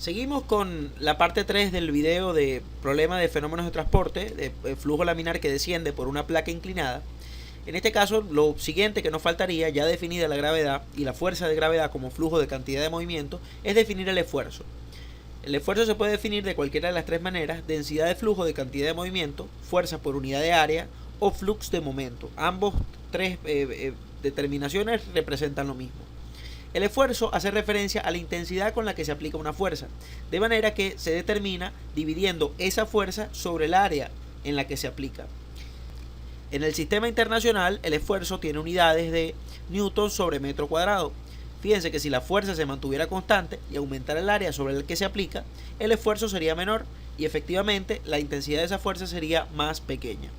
Seguimos con la parte 3 del video de problema de fenómenos de transporte, de flujo laminar que desciende por una placa inclinada. En este caso, lo siguiente que nos faltaría, ya definida la gravedad y la fuerza de gravedad como flujo de cantidad de movimiento, es definir el esfuerzo. El esfuerzo se puede definir de cualquiera de las tres maneras: densidad de flujo de cantidad de movimiento, fuerza por unidad de área o flux de momento. Ambos tres determinaciones representan lo mismo. El esfuerzo hace referencia a la intensidad con la que se aplica una fuerza, de manera que se determina dividiendo esa fuerza sobre el área en la que se aplica. En el sistema internacional, el esfuerzo tiene unidades de newton sobre metro cuadrado. Fíjense que si la fuerza se mantuviera constante y aumentara el área sobre el que se aplica, el esfuerzo sería menor y efectivamente la intensidad de esa fuerza sería más pequeña.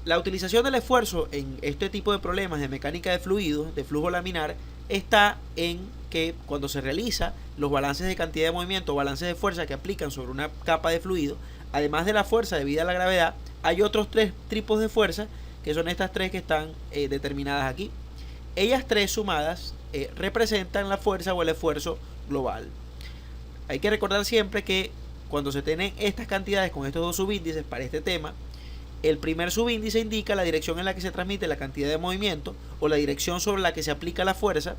La utilización del esfuerzo en este tipo de problemas de mecánica de fluidos, de flujo laminar, está en que cuando se realiza los balances de cantidad de movimiento o balances de fuerza que aplican sobre una capa de fluido, además de la fuerza debida a la gravedad, hay otros tres tipos de fuerza, que son estas tres que están determinadas aquí. Ellas tres sumadas representan la fuerza o el esfuerzo global. Hay que recordar siempre que cuando se tienen estas cantidades con estos dos subíndices para este tema, el primer subíndice indica la dirección en la que se transmite la cantidad de movimiento o la dirección sobre la que se aplica la fuerza,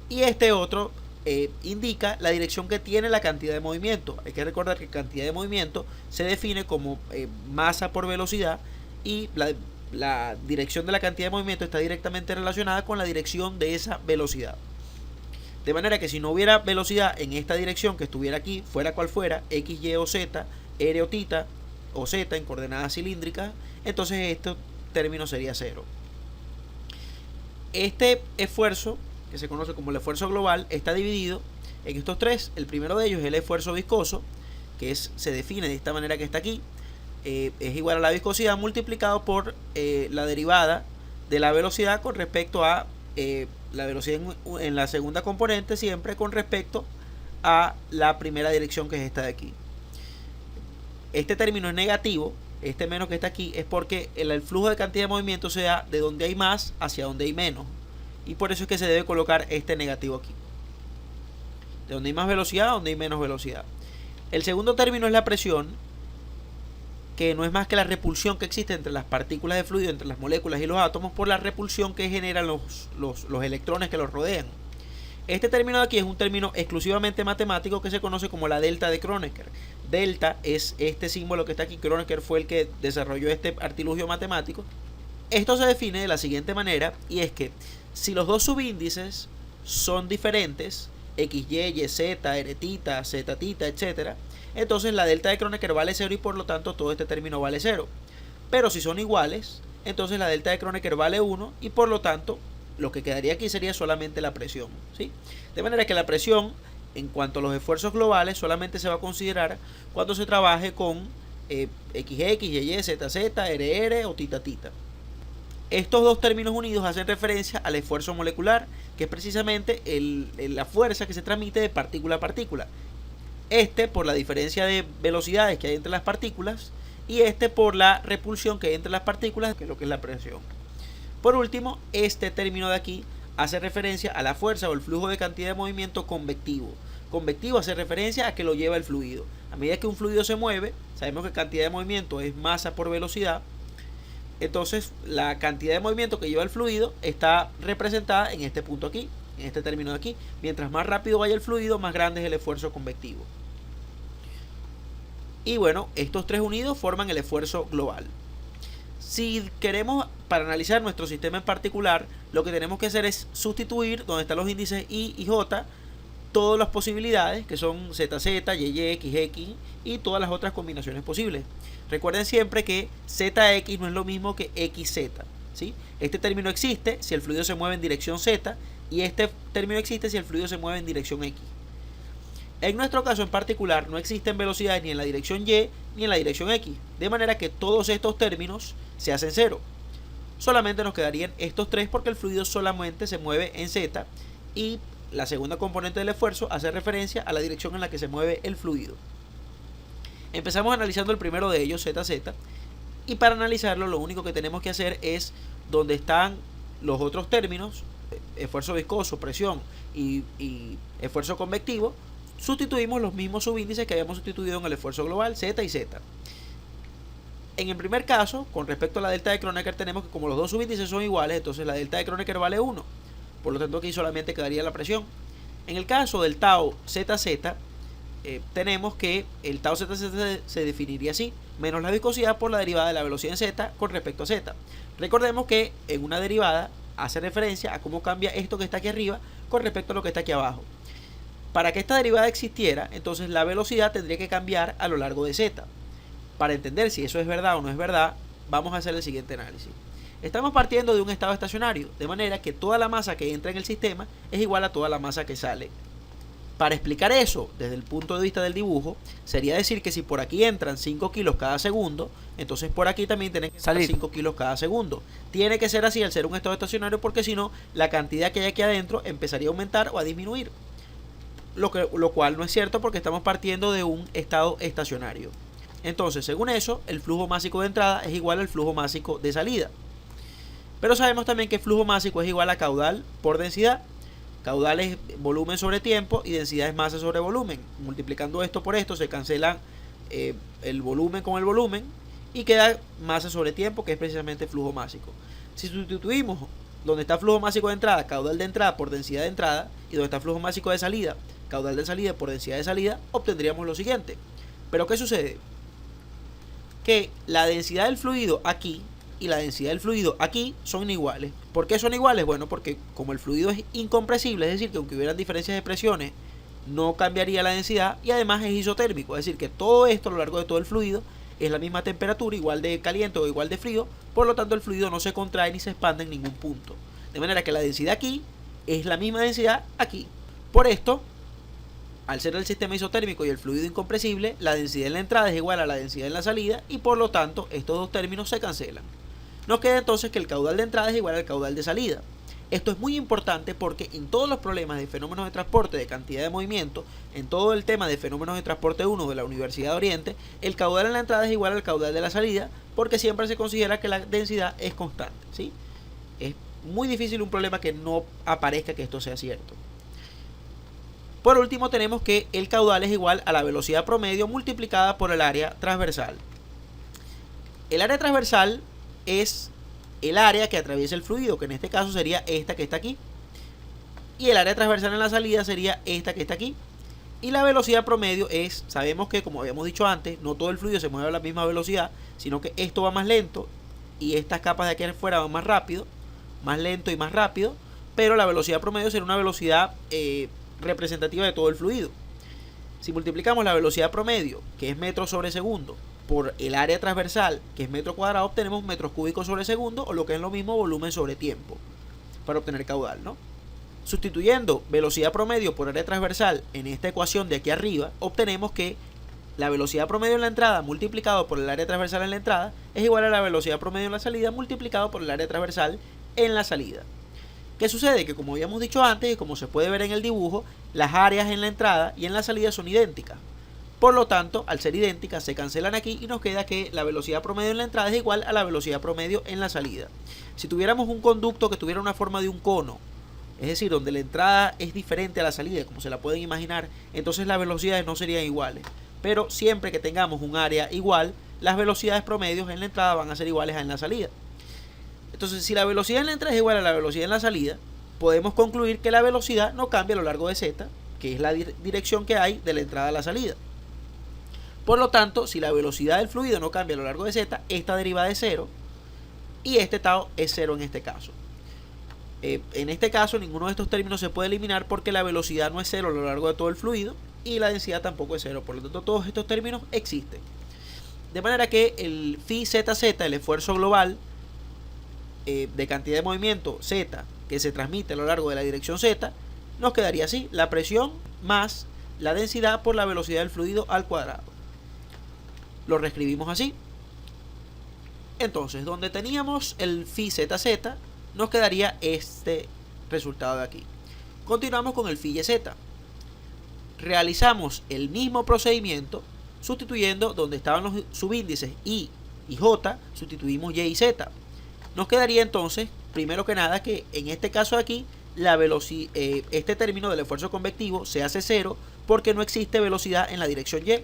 y este otro indica la dirección que tiene la cantidad de movimiento. Hay que recordar que cantidad de movimiento se define como masa por velocidad, y la dirección de la cantidad de movimiento está directamente relacionada con la dirección de esa velocidad. De manera que si no hubiera velocidad en esta dirección que estuviera aquí, fuera cual fuera, x, y o z, r o θ o z en coordenadas cilíndricas, entonces este término sería cero. Este esfuerzo, que se conoce como el esfuerzo global, está dividido en estos tres. El primero de ellos es el esfuerzo viscoso, que se define de esta manera que está aquí. Es igual a la viscosidad multiplicado por la derivada de la velocidad con respecto a la velocidad en la segunda componente, siempre con respecto a la primera dirección, que es esta de aquí. Este término es negativo, este menos que está aquí, es porque el flujo de cantidad de movimiento se da de donde hay más hacia donde hay menos, y por eso es que se debe colocar este negativo aquí, de donde hay más velocidad a donde hay menos velocidad. El segundo término es la presión, que no es más que la repulsión que existe entre las partículas de fluido, entre las moléculas y los átomos, por la repulsión que generan los electrones que los rodean. Este término de aquí es un término exclusivamente matemático que se conoce como la delta de Kronecker. Delta es este símbolo que está aquí. Kronecker fue el que desarrolló este artilugio matemático. Esto se define de la siguiente manera, y es que si los dos subíndices son diferentes, x, y, z, r, θ, z, θ, etc., entonces la delta de Kronecker vale 0 y por lo tanto todo este término vale 0. Pero si son iguales, entonces la delta de Kronecker vale 1 y por lo tanto lo que quedaría aquí sería solamente la presión, ¿sí? De manera que la presión, en cuanto a los esfuerzos globales, solamente se va a considerar cuando se trabaje con XX, YY, ZZ, RR o θ. Estos dos términos unidos hacen referencia al esfuerzo molecular, que es precisamente la fuerza que se transmite de partícula a partícula. Este por la diferencia de velocidades que hay entre las partículas, y este por la repulsión que hay entre las partículas, que es lo que es la presión. Por último, este término de aquí hace referencia a la fuerza o el flujo de cantidad de movimiento convectivo. Convectivo hace referencia a que lo lleva el fluido. A medida que un fluido se mueve, sabemos que cantidad de movimiento es masa por velocidad. Entonces, la cantidad de movimiento que lleva el fluido está representada en este punto aquí, en este término de aquí. Mientras más rápido vaya el fluido, más grande es el esfuerzo convectivo. Y bueno, estos tres unidos forman el esfuerzo global. Si queremos, para analizar nuestro sistema en particular, lo que tenemos que hacer es sustituir donde están los índices I y J todas las posibilidades, que son ZZ, YY, XX y todas las otras combinaciones posibles. Recuerden siempre que ZX no es lo mismo que XZ, ¿sí? Este término existe si el fluido se mueve en dirección Z, y este término existe si el fluido se mueve en dirección X. En nuestro caso en particular no existen velocidades ni en la dirección Y ni en la dirección X, de manera que todos estos términos se hacen cero. Solamente nos quedarían estos tres porque el fluido solamente se mueve en Z, y la segunda componente del esfuerzo hace referencia a la dirección en la que se mueve el fluido. Empezamos analizando el primero de ellos, ZZ, y para analizarlo lo único que tenemos que hacer es, donde están los otros términos, esfuerzo viscoso, presión y esfuerzo convectivo, sustituimos los mismos subíndices que habíamos sustituido en el esfuerzo global, Z y Z. En el primer caso, con respecto a la delta de Kronecker, tenemos que como los dos subíndices son iguales, entonces la delta de Kronecker vale 1. Por lo tanto, aquí solamente quedaría la presión. En el caso del tau ZZ, tenemos que el tau ZZ se definiría así, menos la viscosidad por la derivada de la velocidad en Z con respecto a Z. Recordemos que en una derivada hace referencia a cómo cambia esto que está aquí arriba con respecto a lo que está aquí abajo. Para que esta derivada existiera, entonces la velocidad tendría que cambiar a lo largo de Z. Para entender si eso es verdad o no es verdad, vamos a hacer el siguiente análisis. Estamos partiendo de un estado estacionario, de manera que toda la masa que entra en el sistema es igual a toda la masa que sale. Para explicar eso desde el punto de vista del dibujo, sería decir que si por aquí entran 5 kilos cada segundo, entonces por aquí también tienen que salir 5 kilos cada segundo. Tiene que ser así al ser un estado estacionario, porque si no, la cantidad que hay aquí adentro empezaría a aumentar o a disminuir. Lo cual no es cierto, porque estamos partiendo de un estado estacionario. Entonces, según eso, el flujo másico de entrada es igual al flujo másico de salida. Pero sabemos también que el flujo másico es igual a caudal por densidad. Caudal es volumen sobre tiempo y densidad es masa sobre volumen. Multiplicando esto por esto se cancela el volumen con el volumen y queda masa sobre tiempo, que es precisamente flujo másico. Si sustituimos donde está flujo másico de entrada, caudal de entrada por densidad de entrada, y donde está flujo másico de salida, caudal de salida por densidad de salida, obtendríamos lo siguiente. Pero ¿qué sucede? Que la densidad del fluido aquí y la densidad del fluido aquí son iguales. ¿Por qué son iguales? Bueno, porque como el fluido es incompresible, es decir, que aunque hubieran diferencias de presiones, no cambiaría la densidad, y además es isotérmico, es decir, que todo esto a lo largo de todo el fluido es la misma temperatura, igual de caliente o igual de frío, por lo tanto el fluido no se contrae ni se expande en ningún punto. De manera que la densidad aquí es la misma densidad aquí. Por esto, al ser el sistema isotérmico y el fluido incompresible, la densidad en la entrada es igual a la densidad en la salida, y por lo tanto estos dos términos se cancelan. Nos queda entonces que el caudal de entrada es igual al caudal de salida. Esto es muy importante porque en todos los problemas de fenómenos de transporte de cantidad de movimiento, en todo el tema de fenómenos de transporte 1 de la Universidad de Oriente, el caudal en la entrada es igual al caudal de la salida, porque siempre se considera que la densidad es constante, ¿sí? Es muy difícil un problema que no aparezca que esto sea cierto. Por último, tenemos que el caudal es igual a la velocidad promedio multiplicada por el área transversal. El área transversal es el área que atraviesa el fluido, que en este caso sería esta que está aquí, y el área transversal en la salida sería esta que está aquí. Y la velocidad promedio es, sabemos que como habíamos dicho antes, no todo el fluido se mueve a la misma velocidad, sino que esto va más lento y estas capas de aquí afuera van más rápido, más lento y más rápido, pero la velocidad promedio será una velocidad representativa de todo el fluido. Si multiplicamos la velocidad promedio, que es metros sobre segundo, por el área transversal, que es metro cuadrado, obtenemos metros cúbicos sobre segundo, o lo que es lo mismo, volumen sobre tiempo, para obtener caudal, ¿no? Sustituyendo velocidad promedio por área transversal en esta ecuación de aquí arriba, obtenemos que la velocidad promedio en la entrada multiplicado por el área transversal en la entrada es igual a la velocidad promedio en la salida multiplicado por el área transversal en la salida. ¿Qué sucede? Que como habíamos dicho antes y como se puede ver en el dibujo, las áreas en la entrada y en la salida son idénticas. Por lo tanto, al ser idénticas, se cancelan aquí y nos queda que la velocidad promedio en la entrada es igual a la velocidad promedio en la salida. Si tuviéramos un conducto que tuviera una forma de un cono, es decir, donde la entrada es diferente a la salida, como se la pueden imaginar, entonces las velocidades no serían iguales. Pero siempre que tengamos un área igual, las velocidades promedios en la entrada van a ser iguales a en la salida. Entonces, si la velocidad en la entrada es igual a la velocidad en la salida, podemos concluir que la velocidad no cambia a lo largo de Z, que es la dirección que hay de la entrada a la salida. Por lo tanto, si la velocidad del fluido no cambia a lo largo de Z, esta derivada es 0 y este tau es 0 en este caso. En este caso, ninguno de estos términos se puede eliminar porque la velocidad no es 0 a lo largo de todo el fluido y la densidad tampoco es 0. Por lo tanto, todos estos términos existen. De manera que el phi ZZ, el esfuerzo global de cantidad de movimiento Z que se transmite a lo largo de la dirección Z, nos quedaría así: la presión más la densidad por la velocidad del fluido al cuadrado. Lo reescribimos así. Entonces, donde teníamos el phi ZZ, nos quedaría este resultado de aquí. Continuamos con el phi YZ. Realizamos el mismo procedimiento sustituyendo donde estaban los subíndices I y J, sustituimos Y y Z. Nos quedaría entonces, primero que nada, que en este caso de aquí, este término del esfuerzo convectivo se hace cero porque no existe velocidad en la dirección Y.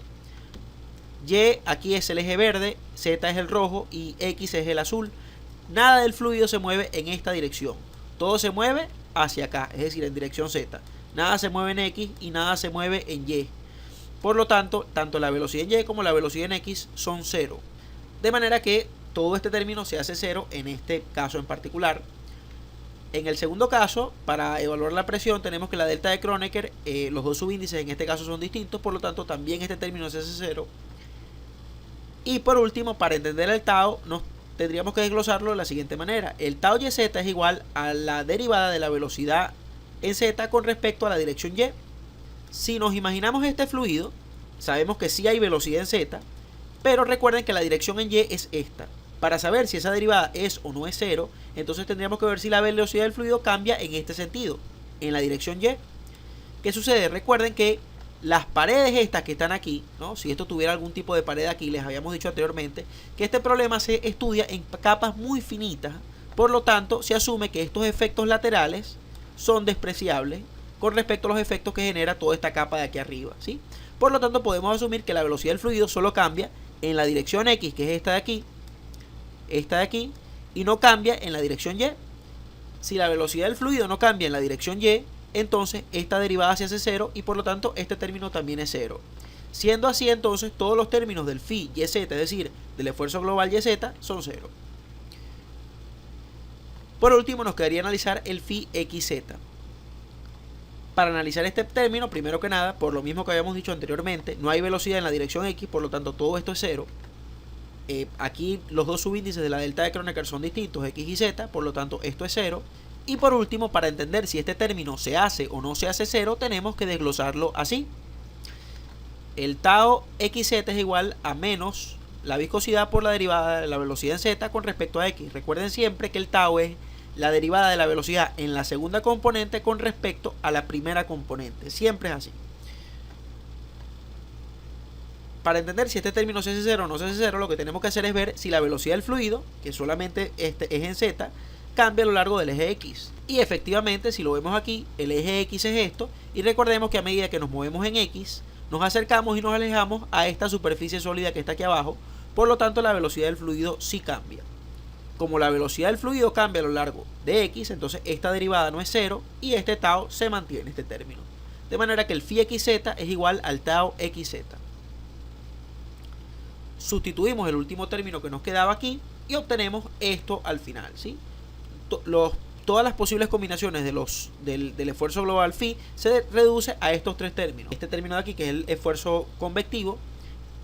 Y aquí es el eje verde, Z es el rojo y X es el azul. Nada del fluido se mueve en esta dirección. Todo se mueve hacia acá, es decir, en dirección Z. Nada se mueve en X y nada se mueve en Y. Por lo tanto, tanto la velocidad en Y como la velocidad en X son cero. De manera que todo este término se hace cero en este caso en particular. En el segundo caso, para evaluar la presión, tenemos que la delta de Kronecker, los dos subíndices en este caso son distintos, por lo tanto también este término se hace cero. Y por último, para entender el tau, tendríamos que desglosarlo de la siguiente manera. El tau YZ es igual a la derivada de la velocidad en Z con respecto a la dirección Y. Si nos imaginamos este fluido, sabemos que sí hay velocidad en Z, pero recuerden que la dirección en Y es esta. Para saber si esa derivada es o no es cero, entonces tendríamos que ver si la velocidad del fluido cambia en este sentido, en la dirección Y. ¿Qué sucede? Recuerden que las paredes estas que están aquí, ¿no? Si esto tuviera algún tipo de pared aquí, les habíamos dicho anteriormente que este problema se estudia en capas muy finitas, por lo tanto se asume que estos efectos laterales son despreciables con respecto a los efectos que genera toda esta capa de aquí arriba, ¿sí? Por lo tanto podemos asumir que la velocidad del fluido solo cambia en la dirección X, que es esta de aquí, y no cambia en la dirección Y. Si la velocidad del fluido no cambia en la dirección Y, entonces esta derivada se hace cero y por lo tanto este término también es cero. Siendo así, entonces todos los términos del phi YZ, es decir, del esfuerzo global YZ, son cero. Por último, nos quedaría analizar el phi XZ. Para analizar este término, primero que nada, por lo mismo que habíamos dicho anteriormente, no hay velocidad en la dirección X, por lo tanto todo esto es cero. Aquí los dos subíndices de la delta de Kronecker son distintos, X y Z, por lo tanto esto es cero. Y por último, para entender si este término se hace o no se hace cero, tenemos que desglosarlo así. El tau XZ es igual a menos la viscosidad por la derivada de la velocidad en Z con respecto a X. Recuerden siempre que el tau es la derivada de la velocidad en la segunda componente con respecto a la primera componente. Siempre es así. Para entender si este término se hace cero o no se hace cero, lo que tenemos que hacer es ver si la velocidad del fluido, que solamente es en Z, cambia a lo largo del eje X. Y efectivamente, si lo vemos aquí, el eje X es esto. Y recordemos que a medida que nos movemos en X, nos acercamos y nos alejamos a esta superficie sólida que está aquí abajo. Por lo tanto, la velocidad del fluido sí cambia. Como la velocidad del fluido cambia a lo largo de X, entonces esta derivada no es cero y este tau se mantiene, este término. De manera que el phi XZ es igual al tau XZ. Sustituimos el último término que nos quedaba aquí y obtenemos esto al final, ¿sí? Todas las posibles combinaciones del esfuerzo global phi se reduce a estos tres términos. Este término de aquí, que es el esfuerzo convectivo,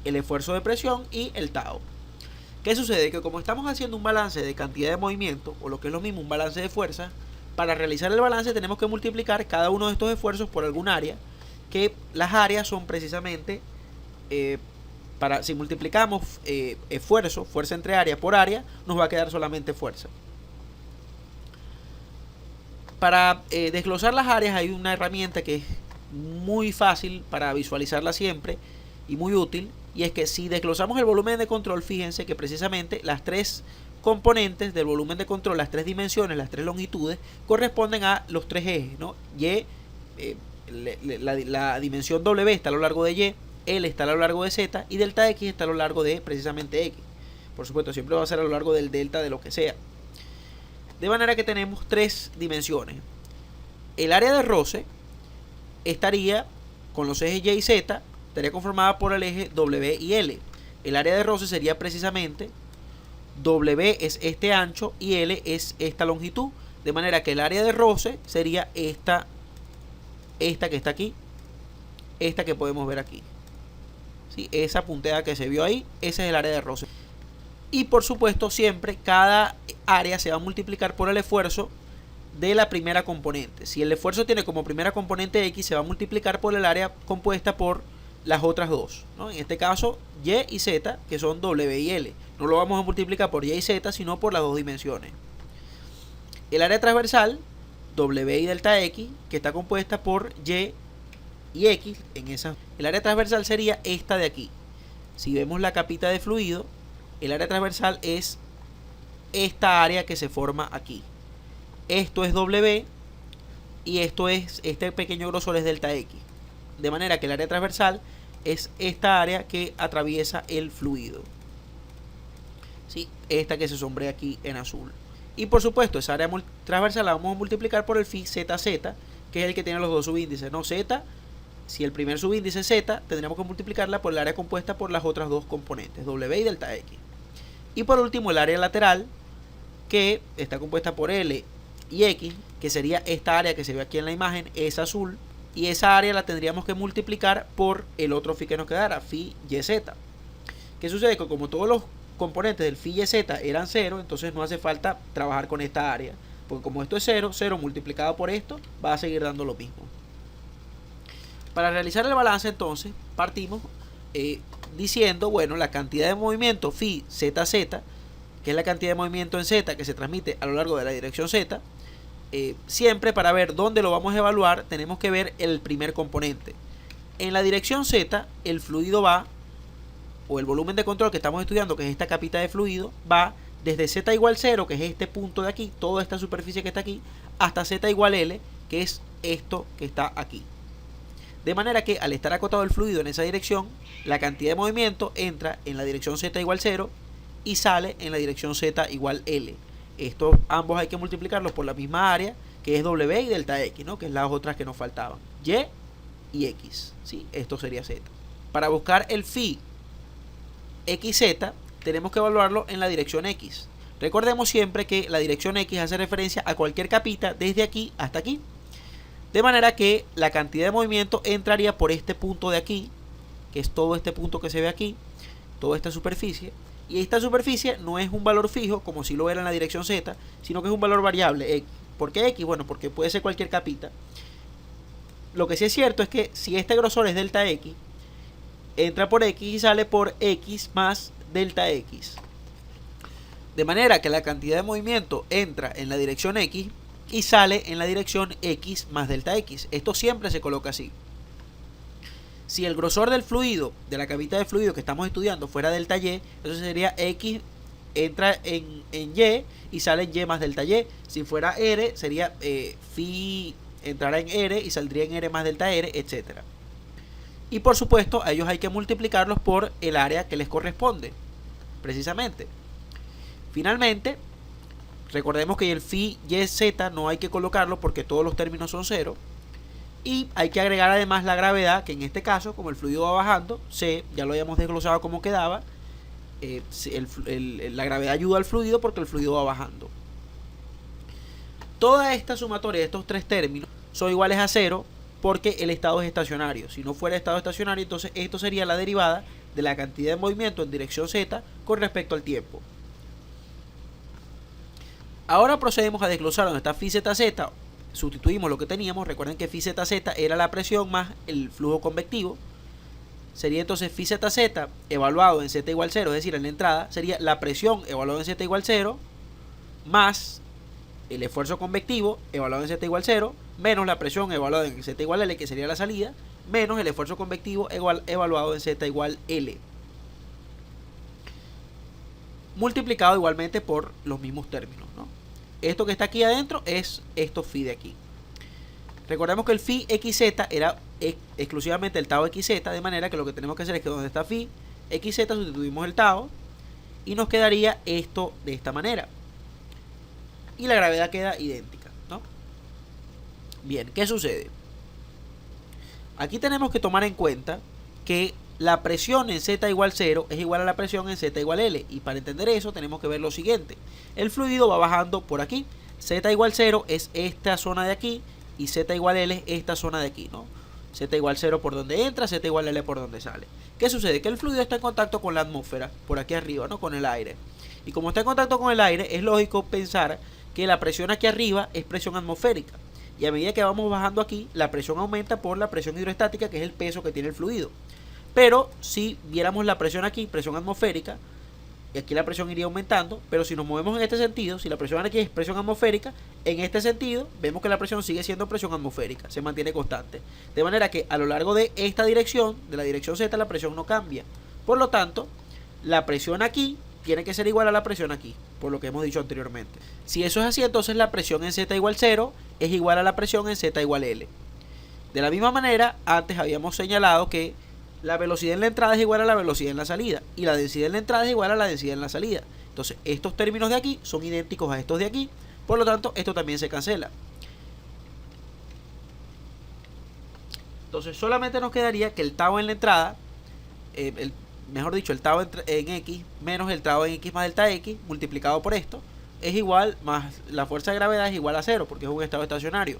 el esfuerzo de presión y el tau. ¿Qué sucede? Que como estamos haciendo un balance de cantidad de movimiento, o lo que es lo mismo, un balance de fuerza, para realizar el balance tenemos que multiplicar cada uno de estos esfuerzos por algún área, que las áreas son precisamente, si multiplicamos fuerza entre área por área, nos va a quedar solamente fuerza. Para desglosar las áreas hay una herramienta que es muy fácil para visualizarla siempre y muy útil, y es que si desglosamos el volumen de control, fíjense que precisamente las tres componentes del volumen de control, las tres dimensiones, las tres longitudes, corresponden a los tres ejes, ¿no? Y, la dimensión W está a lo largo de Y, L está a lo largo de Z y delta X está a lo largo de precisamente X. Por supuesto, siempre va a ser a lo largo del delta de lo que sea. De manera que tenemos tres dimensiones. El área de roce estaría con los ejes Y y Z, estaría conformada por el eje W y L. El área de roce sería precisamente W es este ancho y L es esta longitud. De manera que el área de roce sería esta que está aquí, esta que podemos ver aquí. ¿Sí? Esa punteada que se vio ahí, ese es el área de roce. Y por supuesto siempre cada área se va a multiplicar por el esfuerzo de la primera componente. Si el esfuerzo tiene como primera componente X, se va a multiplicar por el área compuesta por las otras dos, ¿no? En este caso Y y Z, que son W y L. No lo vamos a multiplicar por Y y Z, sino por las dos dimensiones. El área transversal, W y delta X, que está compuesta por Y y X. El área transversal sería esta de aquí. Si vemos la capita de fluido, el área transversal es esta área que se forma aquí. Esto es W, y esto es, este pequeño grosor es delta X. De manera que el área transversal es esta área que atraviesa el fluido. ¿Sí? Esta que se sombrea aquí en azul. Y por supuesto, esa área transversal la vamos a multiplicar por el phi ZZ, que es el que tiene los dos subíndices, ¿no? Z, si el primer subíndice es Z, tendríamos que multiplicarla por el área compuesta por las otras dos componentes, W y delta X. Y por último, el área lateral, que está compuesta por L y X, que sería esta área que se ve aquí en la imagen, es azul. Y esa área la tendríamos que multiplicar por el otro phi que nos quedara, phi YZ. ¿Qué sucede? Que como todos los componentes del phi YZ eran 0, entonces no hace falta trabajar con esta área, porque como esto es 0, 0 multiplicado por esto va a seguir dando lo mismo. Para realizar el balance, entonces partimos diciendo, bueno, la cantidad de movimiento phi ZZ, que es la cantidad de movimiento en Z que se transmite a lo largo de la dirección Z. Siempre para ver dónde lo vamos a evaluar tenemos que ver el primer componente. En la dirección Z el fluido va, o el volumen de control que estamos estudiando, que es esta capita de fluido, va desde Z igual 0, que es este punto de aquí, toda esta superficie que está aquí, hasta Z igual L, que es esto que está aquí. De manera que al estar acotado el fluido en esa dirección, la cantidad de movimiento entra en la dirección Z igual 0 y sale en la dirección Z igual L. Estos ambos hay que multiplicarlos por la misma área, que es W y delta X, ¿no? Que es las otras que nos faltaban, Y y X, ¿sí? Esto sería Z. Para buscar el phi XZ tenemos que evaluarlo en la dirección X. Recordemos siempre que la dirección X hace referencia a cualquier capita desde aquí hasta aquí. De manera que la cantidad de movimiento entraría por este punto de aquí, que es todo este punto que se ve aquí, toda esta superficie. Y esta superficie no es un valor fijo, como si lo era en la dirección Z, sino que es un valor variable, X. ¿Por qué X? Bueno, porque puede ser cualquier capita. Lo que sí es cierto es que si este grosor es delta X, entra por X y sale por X más delta X. De manera que la cantidad de movimiento entra en la dirección X y sale en la dirección X más delta X. Esto siempre se coloca así. Si el grosor del fluido, de la capita de fluido que estamos estudiando, fuera delta Y, entonces sería X entra en Y y sale en Y más delta Y. Si fuera R, sería phi entrará en R y saldría en R más delta R, etc. Y por supuesto, a ellos hay que multiplicarlos por el área que les corresponde, precisamente. Finalmente, recordemos que el phi YZ no hay que colocarlo porque todos los términos son 0. Y hay que agregar además la gravedad, que en este caso, como el fluido va bajando, ya lo habíamos desglosado como quedaba, la gravedad ayuda al fluido porque el fluido va bajando. Toda esta sumatoria de estos tres términos son iguales a 0 porque el estado es estacionario. Si no fuera estado estacionario, entonces esto sería la derivada de la cantidad de movimiento en dirección Z con respecto al tiempo. Ahora procedemos a desglosar donde está phi ZZ. Sustituimos lo que teníamos. Recuerden que phi ZZ era la presión más el flujo convectivo. Sería entonces phi ZZ evaluado en Z igual 0, es decir, en la entrada, sería la presión evaluada en Z igual 0 más el esfuerzo convectivo evaluado en Z igual 0 menos la presión evaluada en Z igual L, que sería la salida, menos el esfuerzo convectivo evaluado en Z igual L. Multiplicado igualmente por los mismos términos, ¿no? Esto que está aquí adentro es esto phi de aquí. Recordemos que el phi XZ era exclusivamente el tau XZ, de manera que lo que tenemos que hacer es que donde está phi XZ sustituimos el tau y nos quedaría esto de esta manera. Y la gravedad queda idéntica, ¿no? Bien, ¿qué sucede? Aquí tenemos que tomar en cuenta que la presión en Z igual 0 es igual a la presión en Z igual L. Y para entender eso tenemos que ver lo siguiente. El fluido va bajando por aquí. Z igual 0 es esta zona de aquí y Z igual L es esta zona de aquí, ¿no? Z igual 0 por donde entra, Z igual L por donde sale. ¿Qué sucede? Que el fluido está en contacto con la atmósfera, por aquí arriba, ¿no? Con el aire. Y como está en contacto con el aire, es lógico pensar que la presión aquí arriba es presión atmosférica. Y a medida que vamos bajando aquí, la presión aumenta por la presión hidroestática, que es el peso que tiene el fluido. Pero si viéramos la presión aquí, presión atmosférica, y aquí la presión iría aumentando, pero si nos movemos en este sentido, si la presión aquí es presión atmosférica, en este sentido vemos que la presión sigue siendo presión atmosférica, se mantiene constante. De manera que a lo largo de esta dirección, de la dirección Z, la presión no cambia. Por lo tanto, la presión aquí tiene que ser igual a la presión aquí, por lo que hemos dicho anteriormente. Si eso es así, entonces la presión en Z igual 0 es igual a la presión en Z igual L. De la misma manera, antes habíamos señalado que la velocidad en la entrada es igual a la velocidad en la salida, y la densidad en la entrada es igual a la densidad en la salida. Entonces estos términos de aquí son idénticos a estos de aquí, por lo tanto esto también se cancela. Entonces solamente nos quedaría que el tau en la entrada, mejor dicho, el tau en X menos el tau en X más delta X multiplicado por esto es igual, más la fuerza de gravedad es igual a 0, porque es un estado estacionario.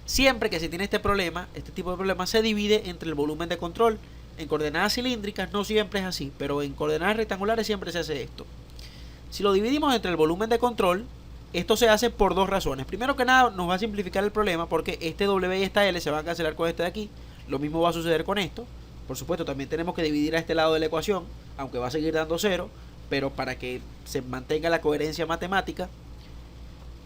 Siempre que se tiene este problema, este tipo de problema se divide entre el volumen de control. En coordenadas cilíndricas no siempre es así, pero en coordenadas rectangulares siempre se hace esto. Si lo dividimos entre el volumen de control, esto se hace por dos razones. Primero que nada, nos va a simplificar el problema porque este W y esta L se van a cancelar con este de aquí. Lo mismo va a suceder con esto. Por supuesto, también tenemos que dividir a este lado de la ecuación, aunque va a seguir dando 0, pero para que se mantenga la coherencia matemática.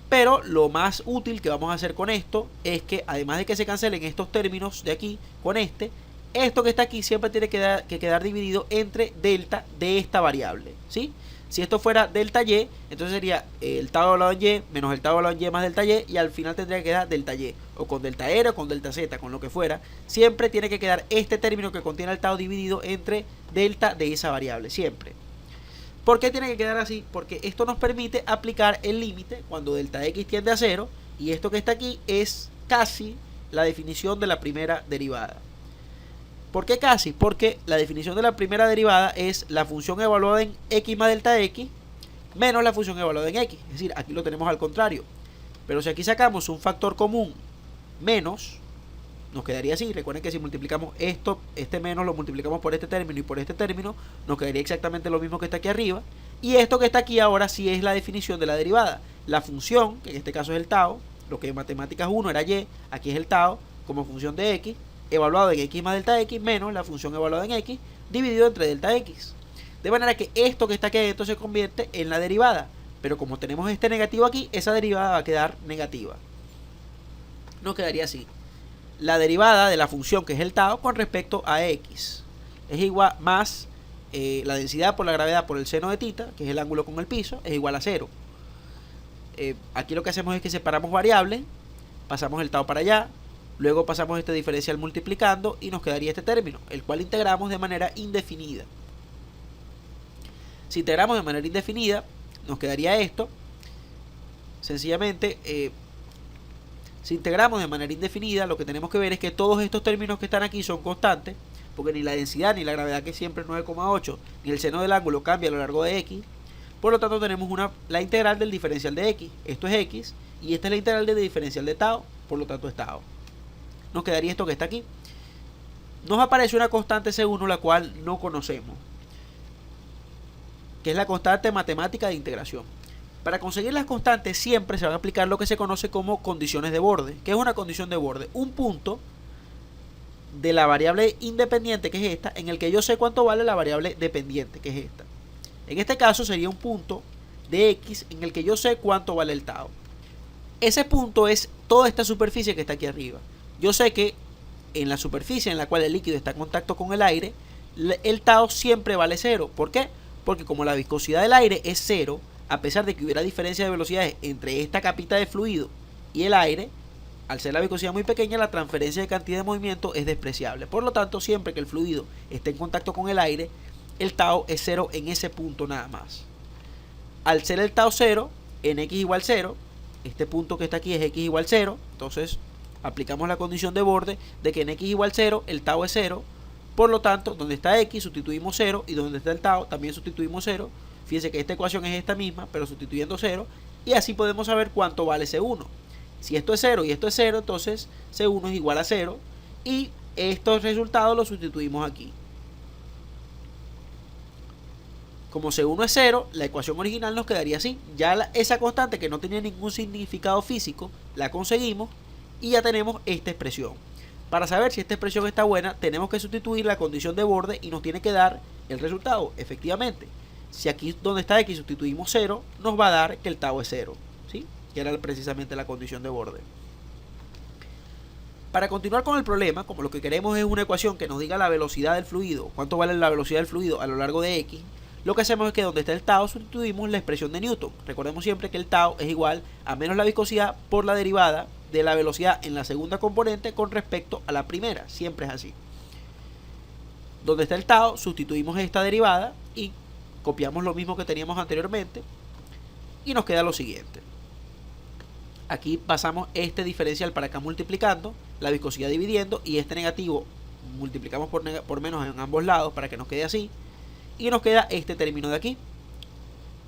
Pero lo más útil que vamos a hacer con esto es que, además de que se cancelen estos términos de aquí con esto que está aquí siempre tiene que quedar dividido entre delta de esta variable, ¿sí? Si esto fuera delta y, entonces sería el tau evaluado en y menos el tau evaluado en y más delta y al final tendría que quedar delta y, o con delta r o con delta z, con lo que fuera. Siempre tiene que quedar este término que contiene el tau dividido entre delta de esa variable, siempre. ¿Por qué tiene que quedar así? Porque esto nos permite aplicar el límite cuando delta x tiende a 0, y esto que está aquí es casi la definición de la primera derivada. ¿Por qué casi? Porque la definición de la primera derivada es la función evaluada en x más delta x menos la función evaluada en x. Es decir, aquí lo tenemos al contrario. Pero si aquí sacamos un factor común menos, nos quedaría así. Recuerden que si multiplicamos esto, este menos lo multiplicamos por este término y por este término, nos quedaría exactamente lo mismo que está aquí arriba. Y esto que está aquí ahora sí es la definición de la derivada. La función, que en este caso es el tau, lo que en matemáticas 1 era y, aquí es el tau como función de x, evaluado en x más delta x menos la función evaluada en x dividido entre delta x. De manera que esto que está aquí adentro se convierte en la derivada. Pero como tenemos este negativo aquí, esa derivada va a quedar negativa. Nos quedaría así. La derivada de la función que es el tau con respecto a x es igual más la densidad por la gravedad por el seno de tita, que es el ángulo con el piso, es igual a 0. Aquí lo que hacemos es que separamos variables, pasamos el tau para allá, luego pasamos este diferencial multiplicando y nos quedaría este término, el cual integramos de manera indefinida. Si integramos de manera indefinida, nos quedaría esto. Sencillamente, si integramos de manera indefinida, lo que tenemos que ver es que todos estos términos que están aquí son constantes, porque ni la densidad ni la gravedad, que siempre es 9,8, ni el seno del ángulo cambia a lo largo de x. Por lo tanto, tenemos la integral del diferencial de x. Esto es x, y esta es la integral del diferencial de tau, por lo tanto es tau. Nos quedaría esto que está aquí. Nos aparece una constante C1, la cual no conocemos, que es la constante matemática de integración. Para conseguir las constantes siempre se van a aplicar lo que se conoce como condiciones de borde. ¿Qué es una condición de borde? Un punto de la variable independiente, que es esta, en el que yo sé cuánto vale la variable dependiente, que es esta. En este caso sería un punto de x en el que yo sé cuánto vale el tau. Ese punto es toda esta superficie que está aquí arriba. Yo sé que en la superficie en la cual el líquido está en contacto con el aire, el tau siempre vale 0. ¿Por qué? Porque como la viscosidad del aire es 0, a pesar de que hubiera diferencia de velocidades entre esta capita de fluido y el aire, al ser la viscosidad muy pequeña, la transferencia de cantidad de movimiento es despreciable. Por lo tanto, siempre que el fluido esté en contacto con el aire, el tau es 0 en ese punto nada más. Al ser el tau 0, en x igual 0, este punto que está aquí es x igual 0, entonces aplicamos la condición de borde de que en x igual 0, el tau es 0. Por lo tanto, donde está x sustituimos 0 y donde está el tau también sustituimos 0. Fíjense que esta ecuación es esta misma, pero sustituyendo 0, y así podemos saber cuánto vale C1. Si esto es 0 y esto es 0, entonces C1 es igual a 0, y estos resultados los sustituimos aquí. Como C1 es 0, la ecuación original nos quedaría así. Ya esa constante que no tenía ningún significado físico, la conseguimos y ya tenemos esta expresión. Para saber si esta expresión está buena, tenemos que sustituir la condición de borde y nos tiene que dar el resultado. Efectivamente, si aquí donde está x sustituimos 0, nos va a dar que el tau es 0, ¿sí? Que era precisamente la condición de borde. Para continuar con el problema, como lo que queremos es una ecuación que nos diga la velocidad del fluido, cuánto vale la velocidad del fluido a lo largo de x, lo que hacemos es que donde está el tau sustituimos la expresión de Newton. Recordemos siempre que el tau es igual a menos la viscosidad por la derivada de la velocidad en la segunda componente con respecto a la primera. Siempre es así. Donde está el tau sustituimos esta derivada y copiamos lo mismo que teníamos anteriormente y nos queda lo siguiente. Aquí pasamos este diferencial para acá multiplicando, la viscosidad dividiendo, y este negativo multiplicamos por menos en ambos lados para que nos quede así, y nos queda este término de aquí.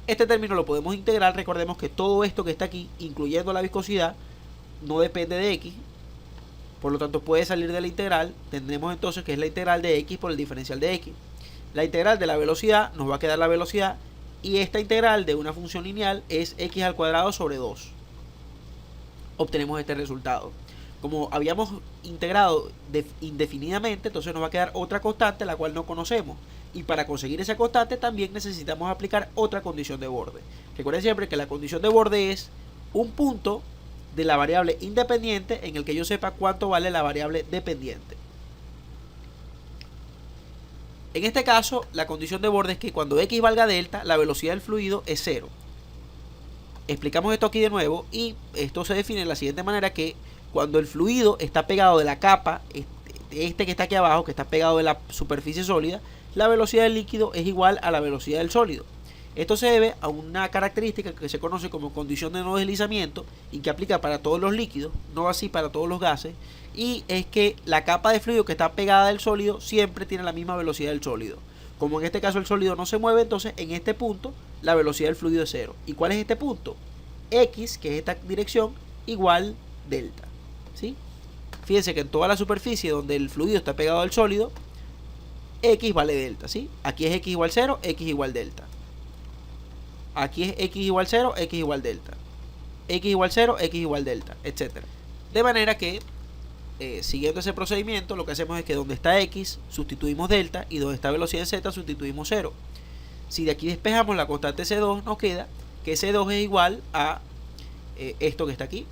Este término lo podemos integrar. Recordemos que todo esto que está aquí, incluyendo la viscosidad, no depende de x, por lo tanto puede salir de la integral. Tendremos entonces que es la integral de x por el diferencial de x. La integral de la velocidad nos va a quedar la velocidad, y esta integral de una función lineal es x al cuadrado sobre 2. Obtenemos este resultado. Como habíamos integrado indefinidamente, entonces nos va a quedar otra constante la cual no conocemos, y para conseguir esa constante también necesitamos aplicar otra condición de borde. Recuerden siempre que la condición de borde es un punto de la variable independiente en el que yo sepa cuánto vale la variable dependiente. En este caso, la condición de borde es que cuando x valga delta, la velocidad del fluido es 0. Explicamos esto aquí de nuevo, y esto se define de la siguiente manera: que cuando el fluido está pegado de la capa, este que está aquí abajo, que está pegado de la superficie sólida, la velocidad del líquido es igual a la velocidad del sólido. Esto se debe a una característica que se conoce como condición de no deslizamiento y que aplica para todos los líquidos, no así para todos los gases, y es que la capa de fluido que está pegada del sólido siempre tiene la misma velocidad del sólido. Como en este caso el sólido no se mueve, entonces en este punto la velocidad del fluido es 0. ¿Y cuál es este punto? X, que es esta dirección, igual delta. ¿Sí? Fíjense que en toda la superficie donde el fluido está pegado al sólido, X vale delta. ¿Sí? Aquí es X igual 0, X igual delta. Aquí es X igual 0, X igual delta. X igual 0, X igual delta, etc. De manera que, siguiendo ese procedimiento, lo que hacemos es que donde está X sustituimos delta, y donde está velocidad en Z sustituimos 0. Si de aquí despejamos la constante C2, nos queda que C2 es igual a esto que está aquí.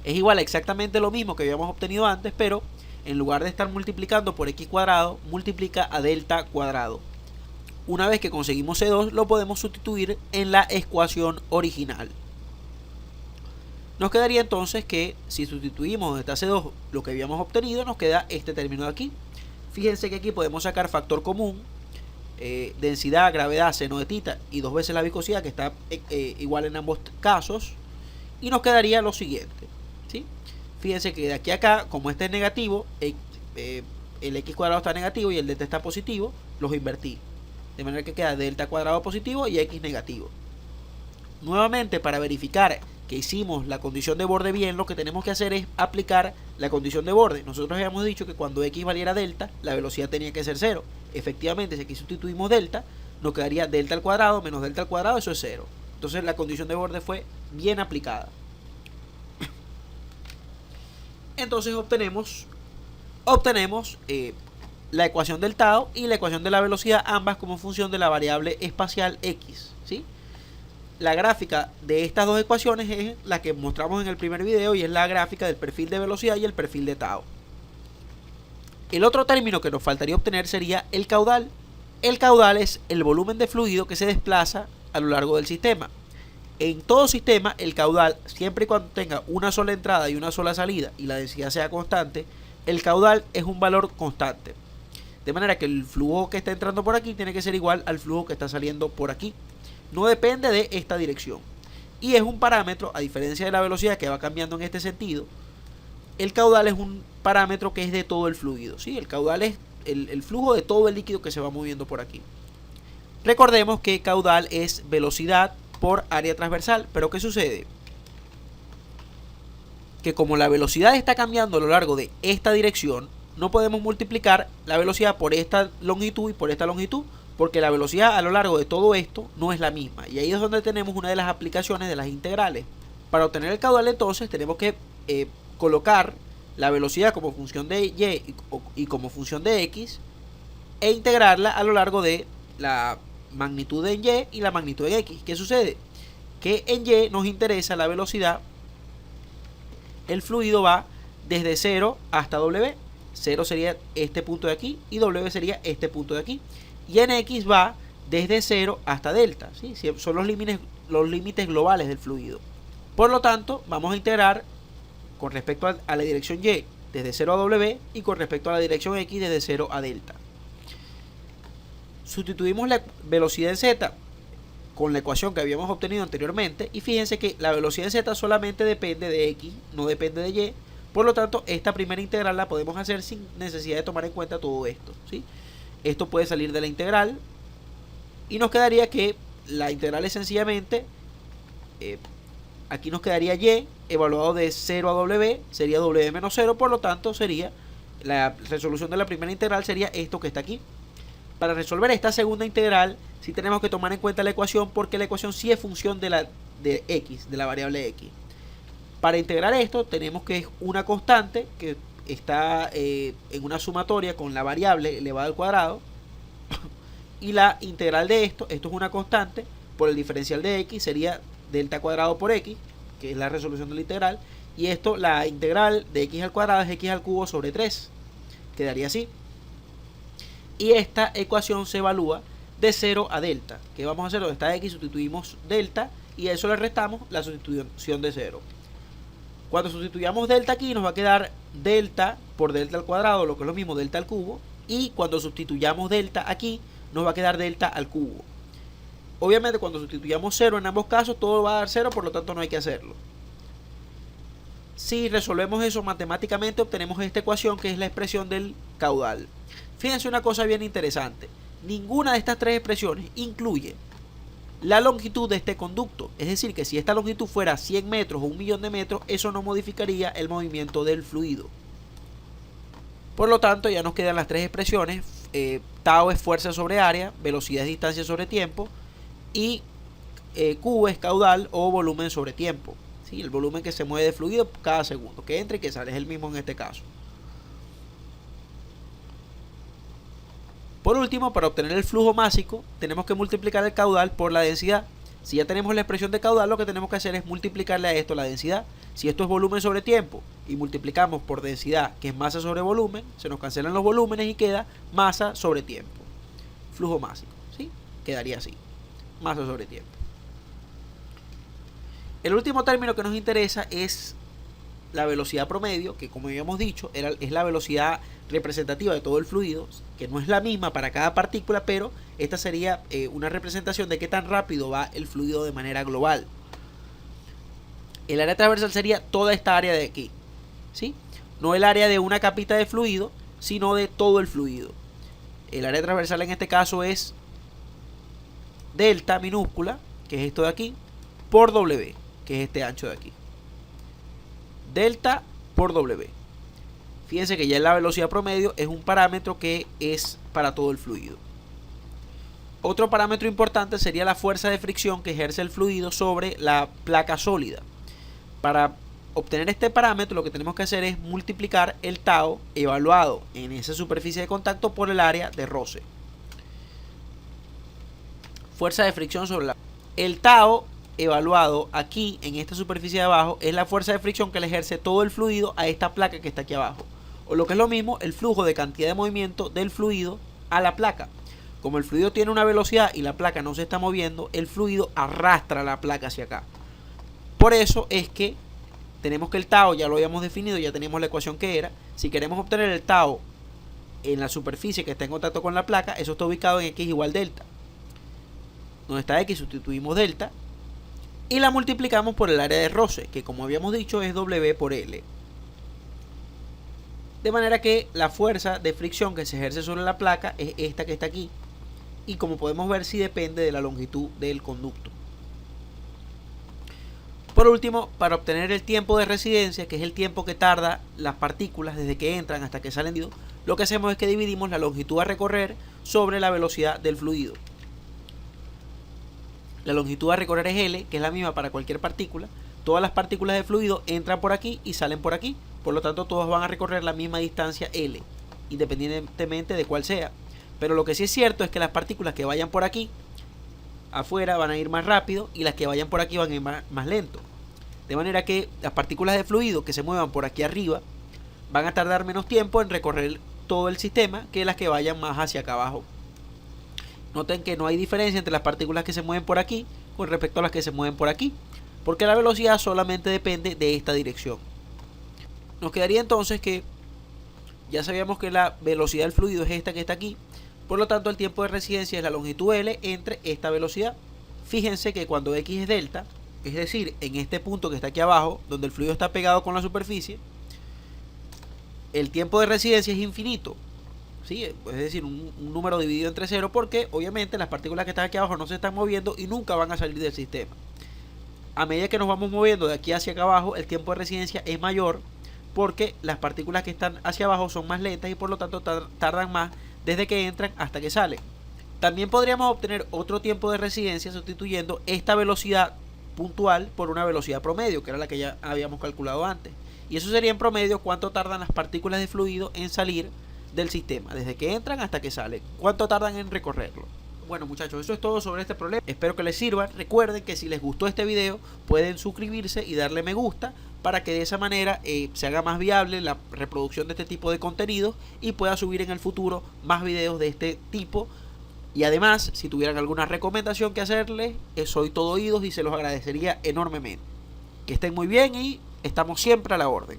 Es igual a exactamente lo mismo que habíamos obtenido antes, pero en lugar de estar multiplicando por x cuadrado, multiplica a delta cuadrado. Una vez que conseguimos C2, lo podemos sustituir en la ecuación original. Nos quedaría entonces que si sustituimos donde está C2 lo que habíamos obtenido, nos queda este término de aquí. Fíjense que aquí podemos sacar factor común, densidad, gravedad, seno de tita y 2 veces la viscosidad, que está igual en ambos casos, y nos quedaría lo siguiente. ¿Sí? Fíjense que de aquí a acá, como este es negativo, el x cuadrado está negativo y el delta está positivo, los invertí. De manera que queda delta cuadrado positivo y x negativo. Nuevamente, para verificar que hicimos la condición de borde bien, lo que tenemos que hacer es aplicar la condición de borde. Nosotros habíamos dicho que cuando x valiera delta, la velocidad tenía que ser 0. Efectivamente, si aquí sustituimos delta, nos quedaría delta al cuadrado menos delta al cuadrado, eso es 0. Entonces la condición de borde fue bien aplicada. Entonces obtenemos la ecuación del tau y la ecuación de la velocidad, ambas como función de la variable espacial x. ¿Sí? La gráfica de estas dos ecuaciones es la que mostramos en el primer video, y es la gráfica del perfil de velocidad y el perfil de tau. El otro término que nos faltaría obtener sería el caudal. El caudal es el volumen de fluido que se desplaza a lo largo del sistema. En todo sistema, el caudal, siempre y cuando tenga una sola entrada y una sola salida y la densidad sea constante, el caudal es un valor constante. De manera que el flujo que está entrando por aquí tiene que ser igual al flujo que está saliendo por aquí. No depende de esta dirección. Y es un parámetro, a diferencia de la velocidad que va cambiando en este sentido, el caudal es un parámetro que es de todo el fluido. ¿Sí? El caudal es el flujo de todo el líquido que se va moviendo por aquí. Recordemos que caudal es velocidad por área transversal. Pero ¿qué sucede? Que como la velocidad está cambiando a lo largo de esta dirección, no podemos multiplicar la velocidad por esta longitud y por esta longitud, porque la velocidad a lo largo de todo esto no es la misma. Y ahí es donde tenemos una de las aplicaciones de las integrales. Para obtener el caudal, entonces tenemos que colocar la velocidad como función de y y como función de x, e integrarla a lo largo de la magnitud en y y la magnitud en x. ¿Qué sucede? Que en y nos interesa la velocidad. El fluido va desde 0 hasta w. 0 sería este punto de aquí y w sería este punto de aquí. Y en x va desde 0 hasta delta, ¿sí? Son los límites globales del fluido. Por lo tanto, vamos a integrar con respecto a la dirección y desde 0 a w y con respecto a la dirección x desde 0 a delta. Sustituimos la velocidad en z con la ecuación que habíamos obtenido anteriormente y fíjense que la velocidad en z solamente depende de x, no depende de y. Por lo tanto, esta primera integral la podemos hacer sin necesidad de tomar en cuenta todo esto, ¿sí? Esto puede salir de la integral y nos quedaría que la integral es sencillamente, aquí nos quedaría y evaluado de 0 a w, sería w menos 0, por lo tanto sería la resolución de la primera integral sería esto que está aquí. Para resolver esta segunda integral sí tenemos que tomar en cuenta la ecuación, porque la ecuación sí es función de x, de la variable x. Para integrar esto tenemos que es una constante que está en una sumatoria con la variable elevada al cuadrado, y la integral de esto es una constante por el diferencial de x, sería delta cuadrado por x, que es la resolución de la integral, y esto, la integral de x al cuadrado es x al cubo sobre 3, quedaría así. Y esta ecuación se evalúa de 0 a delta. ¿Qué vamos a hacer? Donde está x sustituimos delta y a eso le restamos la sustitución de 0. Cuando sustituyamos delta aquí nos va a quedar delta por delta al cuadrado, lo que es lo mismo delta al cubo, y cuando sustituyamos delta aquí nos va a quedar delta al cubo. Obviamente cuando sustituyamos 0 en ambos casos todo va a dar 0, por lo tanto no hay que hacerlo. Si resolvemos eso matemáticamente obtenemos esta ecuación que es la expresión del caudal. Fíjense una cosa bien interesante, ninguna de estas tres expresiones incluye la longitud de este conducto, es decir que si esta longitud fuera 100 metros o 1.000.000 de metros, eso no modificaría el movimiento del fluido. Por lo tanto ya nos quedan las tres expresiones, tau es fuerza sobre área, velocidad es distancia sobre tiempo y Q es caudal o volumen sobre tiempo, ¿sí? El volumen que se mueve de fluido cada segundo, que entra y que sale, es el mismo en este caso. Por último, para obtener el flujo másico, tenemos que multiplicar el caudal por la densidad. Si ya tenemos la expresión de caudal, lo que tenemos que hacer es multiplicarle a esto la densidad. Si esto es volumen sobre tiempo y multiplicamos por densidad, que es masa sobre volumen, se nos cancelan los volúmenes y queda masa sobre tiempo. Flujo másico, ¿sí? Quedaría así, masa sobre tiempo. El último término que nos interesa es la velocidad promedio, que como habíamos dicho es la velocidad representativa de todo el fluido, que no es la misma para cada partícula, pero esta sería una representación de qué tan rápido va el fluido de manera global. El área transversal sería toda esta área de aquí, ¿sí? No el área de una capita de fluido, sino de todo el fluido. El área transversal en este caso es delta minúscula, que es esto de aquí, por W, que es este ancho de aquí. Delta por W. Fíjense que ya la velocidad promedio es un parámetro que es para todo el fluido. Otro parámetro importante sería la fuerza de fricción que ejerce el fluido sobre la placa sólida. Para obtener este parámetro lo que tenemos que hacer es multiplicar el tau evaluado en esa superficie de contacto por el área de roce. Fuerza de fricción sobre la... El tau evaluado aquí en esta superficie de abajo es la fuerza de fricción que le ejerce todo el fluido a esta placa que está aquí abajo, o lo que es lo mismo, el flujo de cantidad de movimiento del fluido a la placa. Como el fluido tiene una velocidad y la placa no se está moviendo, el fluido arrastra la placa hacia acá. Por eso es que tenemos que el tau ya lo habíamos definido, ya teníamos la ecuación que era. Si queremos obtener el tau en la superficie que está en contacto con la placa, eso está ubicado en x igual delta. Donde está x sustituimos delta y la multiplicamos por el área de roce, que como habíamos dicho es W por L. De manera que la fuerza de fricción que se ejerce sobre la placa es esta que está aquí. Y como podemos ver, sí depende de la longitud del conducto. Por último, para obtener el tiempo de residencia, que es el tiempo que tarda las partículas desde que entran hasta que salen, lo que hacemos es que dividimos la longitud a recorrer sobre la velocidad del fluido. La longitud a recorrer es L, que es la misma para cualquier partícula. Todas las partículas de fluido entran por aquí y salen por aquí. Por lo tanto, todos van a recorrer la misma distancia L, independientemente de cuál sea. Pero lo que sí es cierto es que las partículas que vayan por aquí afuera van a ir más rápido y las que vayan por aquí van a ir más lento. De manera que las partículas de fluido que se muevan por aquí arriba van a tardar menos tiempo en recorrer todo el sistema que las que vayan más hacia acá abajo. Noten que no hay diferencia entre las partículas que se mueven por aquí con respecto a las que se mueven por aquí, porque la velocidad solamente depende de esta dirección. Nos quedaría entonces que ya sabíamos que la velocidad del fluido es esta que está aquí, por lo tanto el tiempo de residencia es la longitud L entre esta velocidad. Fíjense que cuando X es delta, es decir, en este punto que está aquí abajo, donde el fluido está pegado con la superficie, el tiempo de residencia es infinito, ¿sí? Es decir, un número dividido entre cero, porque obviamente las partículas que están aquí abajo no se están moviendo y nunca van a salir del sistema. A medida que nos vamos moviendo de aquí hacia acá abajo, el tiempo de residencia es mayor, porque las partículas que están hacia abajo son más lentas y por lo tanto tardan más desde que entran hasta que salen. También podríamos obtener otro tiempo de residencia sustituyendo esta velocidad puntual por una velocidad promedio, que era la que ya habíamos calculado antes. Y eso sería en promedio cuánto tardan las partículas de fluido en salir del sistema, desde que entran hasta que salen, cuánto tardan en recorrerlo. Bueno, muchachos, eso es todo sobre este problema. Espero que les sirva. Recuerden que si les gustó este video pueden suscribirse y darle me gusta para que de esa manera se haga más viable la reproducción de este tipo de contenidos y pueda subir en el futuro más videos de este tipo. Y además, si tuvieran alguna recomendación que hacerles, soy todo oídos y se los agradecería enormemente. Que estén muy bien y estamos siempre a la orden.